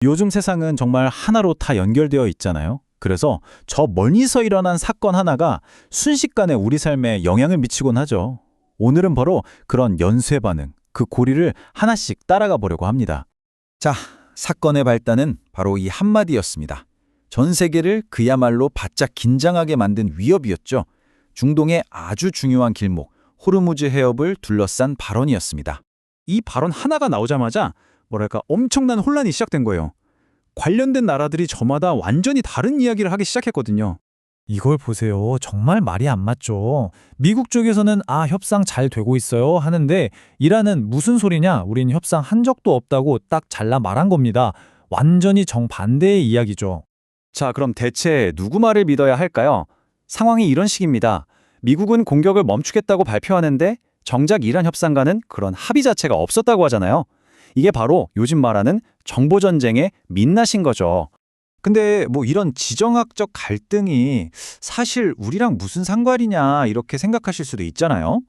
요즘 세상은 정말 하나로 다 연결되어 있잖아요. 그래서 저 멀리서 일어난 사건 하나가 순식간에 우리 삶에 영향을 미치곤 하죠. 오늘은 바로 그런 연쇄 반응, 그 고리를 하나씩 따라가 보려고 합니다. 자, 사건의 발단은 바로 이 한마디였습니다. 전 세계를 그야말로 바짝 긴장하게 만든 위협이었죠. 중동의 아주 중요한 길목, 호르무즈 해협을 둘러싼 발언이었습니다. 이 발언 하나가 나오자마자 엄청난 혼란이 시작된 거예요. 관련된 나라들이 저마다 완전히 다른 이야기를 하기 시작했거든요. 이걸 보세요. 정말 말이 안 맞죠. 미국 쪽에서는 협상 잘 되고 있어요 하는데 이란은 무슨 소리냐? 우린 협상 한 적도 없다고 딱 잘라 말한 겁니다. 완전히 정반대의 이야기죠. 자, 그럼 대체 누구 말을 믿어야 할까요? 상황이 이런 식입니다. 미국은 공격을 멈추겠다고 발표하는데 정작 이란 협상가는 그런 합의 자체가 없었다고 하잖아요. 이게 바로 요즘 말하는 정보전쟁의 민낯인 거죠. 근데 이런 지정학적 갈등이 사실 우리랑 무슨 상관이냐 이렇게 생각하실 수도 있잖아요.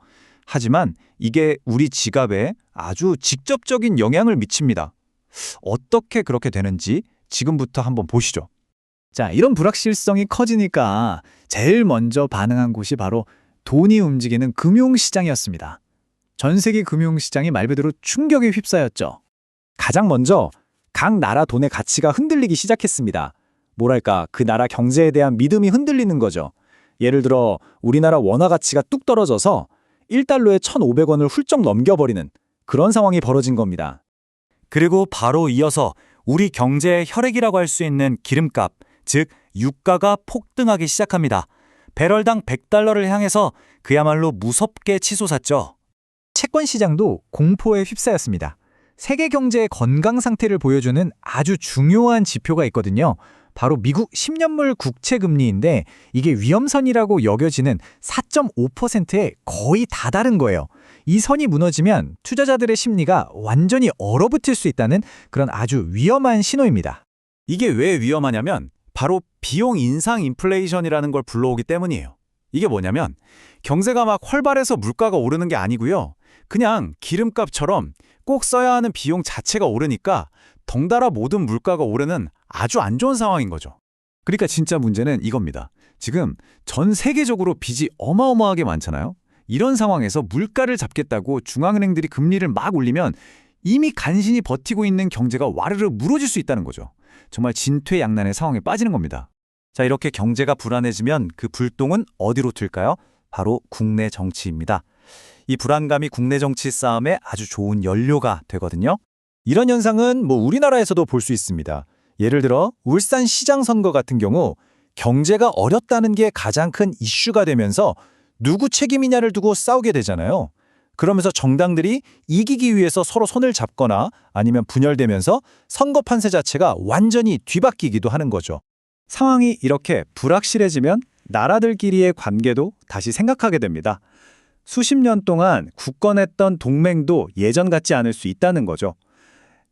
하지만 이게 우리 지갑에 아주 직접적인 영향을 미칩니다. 어떻게 그렇게 되는지 지금부터 한번 보시죠. 자, 이런 불확실성이 커지니까 제일 먼저 반응한 곳이 바로 돈이 움직이는 금융시장이었습니다. 전 세계 금융시장이 말 그대로 충격에 휩싸였죠. 가장 먼저 각 나라 돈의 가치가 흔들리기 시작했습니다. 뭐랄까, 그 나라 경제에 대한 믿음이 흔들리는 거죠. 예를 들어 우리나라 원화 가치가 뚝 떨어져서 1달러에 1,500원을 훌쩍 넘겨버리는 그런 상황이 벌어진 겁니다. 그리고 바로 이어서 우리 경제의 혈액이라고 할 수 있는 기름값, 즉 유가가 폭등하기 시작합니다. 배럴당 100달러를 향해서 그야말로 무섭게 치솟았죠. 채권 시장도 공포에 휩싸였습니다. 세계 경제의 건강 상태를 보여주는 아주 중요한 지표가 있거든요. 바로 미국 10년물 국채 금리인데 이게 위험선이라고 여겨지는 4.5%에 거의 다다른 거예요. 이 선이 무너지면 투자자들의 심리가 완전히 얼어붙을 수 있다는 그런 아주 위험한 신호입니다. 이게 왜 위험하냐면 바로 비용 인상 인플레이션이라는 걸 불러오기 때문이에요. 이게 뭐냐면 경제가 막 활발해서 물가가 오르는 게 아니고요. 그냥 기름값처럼 꼭 써야 하는 비용 자체가 오르니까 덩달아 모든 물가가 오르는 아주 안 좋은 상황인 거죠. 그러니까 진짜 문제는 이겁니다. 지금 전 세계적으로 빚이 어마어마하게 많잖아요. 이런 상황에서 물가를 잡겠다고 중앙은행들이 금리를 막 올리면 이미 간신히 버티고 있는 경제가 와르르 무너질 수 있다는 거죠. 정말 진퇴양난의 상황에 빠지는 겁니다. 자, 이렇게 경제가 불안해지면 그 불똥은 어디로 튈까요? 바로 국내 정치입니다. 이 불안감이 국내 정치 싸움에 아주 좋은 연료가 되거든요. 이런 현상은 우리나라에서도 볼 수 있습니다. 예를 들어 울산 시장 선거 같은 경우 경제가 어렵다는 게 가장 큰 이슈가 되면서 누구 책임이냐를 두고 싸우게 되잖아요. 그러면서 정당들이 이기기 위해서 서로 손을 잡거나 아니면 분열되면서 선거 판세 자체가 완전히 뒤바뀌기도 하는 거죠. 상황이 이렇게 불확실해지면 나라들끼리의 관계도 다시 생각하게 됩니다. 수십 년 동안 굳건했던 동맹도 예전 같지 않을 수 있다는 거죠.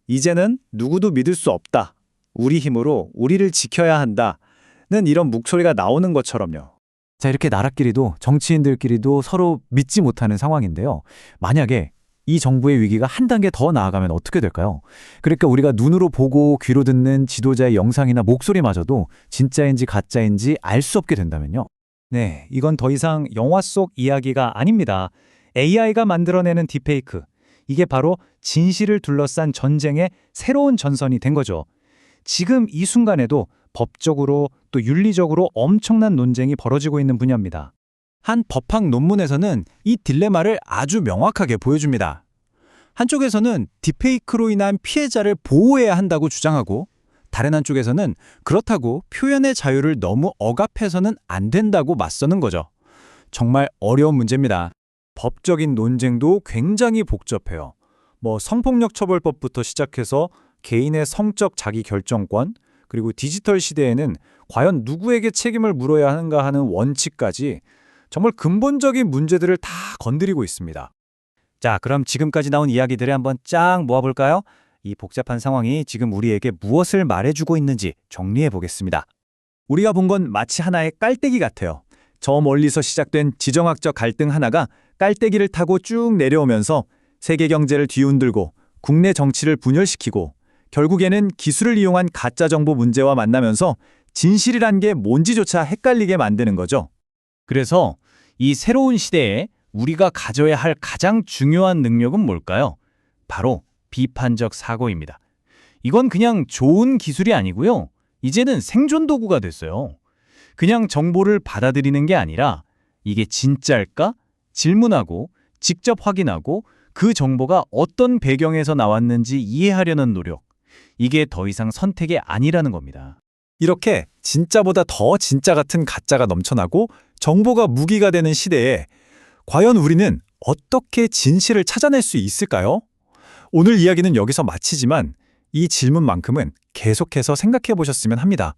이제는 누구도 믿을 수 없다. 우리 힘으로 우리를 지켜야 한다는 이런 목소리가 나오는 것처럼요. 자, 이렇게 나라끼리도 정치인들끼리도 서로 믿지 못하는 상황인데요. 만약에 이 정부의 위기가 한 단계 더 나아가면 어떻게 될까요? 그러니까 우리가 눈으로 보고 귀로 듣는 지도자의 영상이나 목소리마저도 진짜인지 가짜인지 알 수 없게 된다면요. 네, 이건 더 이상 영화 속 이야기가 아닙니다. AI가 만들어내는 딥페이크. 이게 바로 진실을 둘러싼 전쟁의 새로운 전선이 된 거죠. 지금 이 순간에도 법적으로 또 윤리적으로 엄청난 논쟁이 벌어지고 있는 분야입니다. 한 법학 논문에서는 이 딜레마를 아주 명확하게 보여줍니다. 한쪽에서는 딥페이크로 인한 피해자를 보호해야 한다고 주장하고 다른 한쪽에서는 그렇다고 표현의 자유를 너무 억압해서는 안 된다고 맞서는 거죠. 정말 어려운 문제입니다. 법적인 논쟁도 굉장히 복잡해요. 성폭력 처벌법부터 시작해서 개인의 성적 자기 결정권, 그리고 디지털 시대에는 과연 누구에게 책임을 물어야 하는가 하는 원칙까지 정말 근본적인 문제들을 다 건드리고 있습니다. 자, 그럼 지금까지 나온 이야기들을 한번 쫙 모아볼까요? 이 복잡한 상황이 지금 우리에게 무엇을 말해주고 있는지 정리해 보겠습니다. 우리가 본 건 마치 하나의 깔때기 같아요. 저 멀리서 시작된 지정학적 갈등 하나가 깔때기를 타고 쭉 내려오면서 세계 경제를 뒤흔들고 국내 정치를 분열시키고 결국에는 기술을 이용한 가짜 정보 문제와 만나면서 진실이란 게 뭔지조차 헷갈리게 만드는 거죠. 그래서 이 새로운 시대에 우리가 가져야 할 가장 중요한 능력은 뭘까요? 바로 비판적 사고입니다. 이건 그냥 좋은 기술이 아니고요. 이제는 생존 도구가 됐어요. 그냥 정보를 받아들이는 게 아니라 이게 진짜일까? 질문하고 직접 확인하고 그 정보가 어떤 배경에서 나왔는지 이해하려는 노력. 이게 더 이상 선택이 아니라는 겁니다. 이렇게 진짜보다 더 진짜 같은 가짜가 넘쳐나고 정보가 무기가 되는 시대에 과연 우리는 어떻게 진실을 찾아낼 수 있을까요? 오늘 이야기는 여기서 마치지만 이 질문만큼은 계속해서 생각해 보셨으면 합니다.